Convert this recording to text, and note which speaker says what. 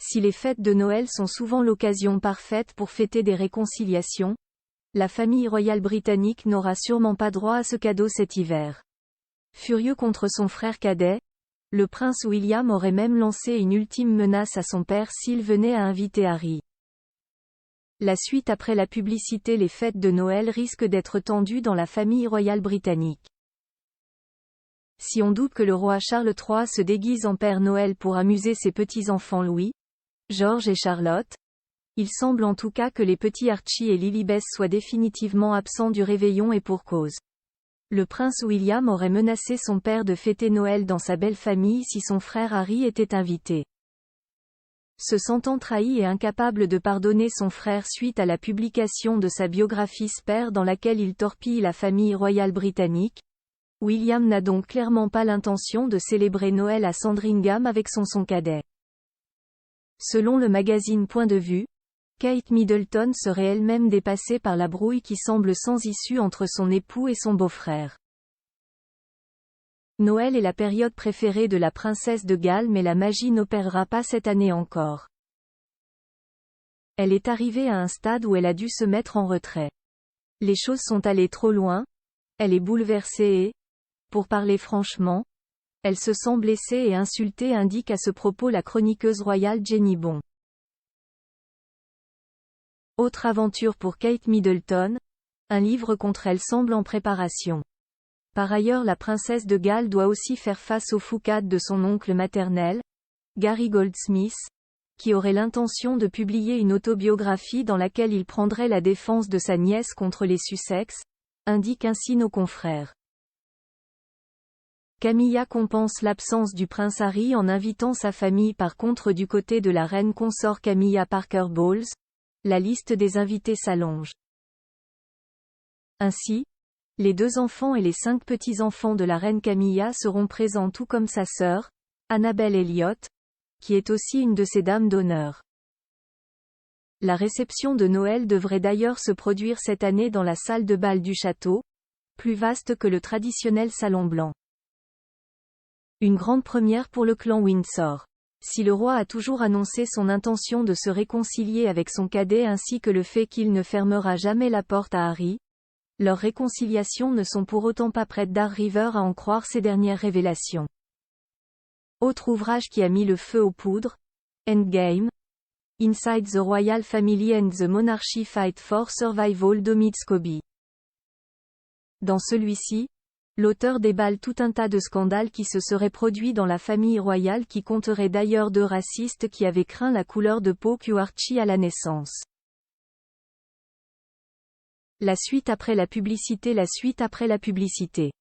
Speaker 1: Si les fêtes de Noël sont souvent l'occasion parfaite pour fêter des réconciliations, la famille royale britannique n'aura sûrement pas droit à ce cadeau cet hiver. Furieux contre son frère cadet, le prince William aurait même lancé une ultime menace à son père s'il venait à inviter Harry. La suite après la publicité. Les fêtes de Noël risquent d'être tendues dans la famille royale britannique. Si on doute que le roi Charles III se déguise en Père Noël pour amuser ses petits-enfants Louis, George et Charlotte, il semble en tout cas que les petits Archie et Lilibet soient définitivement absents du réveillon et pour cause. Le prince William aurait menacé son père de fêter Noël dans sa belle famille si son frère Harry était invité. Se sentant trahi et incapable de pardonner son frère suite à la publication de sa biographie Spare dans laquelle il torpille la famille royale britannique, William n'a donc clairement pas l'intention de célébrer Noël à Sandringham avec son cadet. Selon le magazine Point de vue, Kate Middleton serait elle-même dépassée par la brouille qui semble sans issue entre son époux et son beau-frère. Noël est la période préférée de la princesse de Galles mais la magie n'opérera pas cette année encore. Elle est arrivée à un stade où elle a dû se mettre en retrait. Les choses sont allées trop loin, elle est bouleversée et, pour parler franchement, elle se sent blessée et insultée, indique à ce propos la chroniqueuse royale Jenny Bon. Autre aventure pour Kate Middleton, un livre contre elle semble en préparation. Par ailleurs, la princesse de Galles doit aussi faire face aux foucades de son oncle maternel, Gary Goldsmith, qui aurait l'intention de publier une autobiographie dans laquelle il prendrait la défense de sa nièce contre les Sussex, indiquent ainsi nos confrères. Camilla compense l'absence du prince Harry en invitant sa famille. Par contre, du côté de la reine consort Camilla Parker Bowles, la liste des invités s'allonge. Ainsi, les 2 enfants et les 5 petits-enfants de la reine Camilla seront présents tout comme sa sœur, Annabelle Elliott, qui est aussi une de ses dames d'honneur. La réception de Noël devrait d'ailleurs se produire cette année dans la salle de bal du château, plus vaste que le traditionnel salon blanc. Une grande première pour le clan Windsor. Si le roi a toujours annoncé son intention de se réconcilier avec son cadet ainsi que le fait qu'il ne fermera jamais la porte à Harry, leurs réconciliations ne sont pour autant pas prêtes d'Ar River à en croire ses dernières révélations. Autre ouvrage qui a mis le feu aux poudres, Endgame, Inside the Royal Family and the Monarchy Fight for Survival d'Omid Scobie. Dans celui-ci, l'auteur déballe tout un tas de scandales qui se seraient produits dans la famille royale qui compterait d'ailleurs 2 racistes qui avaient craint la couleur de peau qu'eut Archie à la naissance. La suite après la publicité. La suite après la publicité.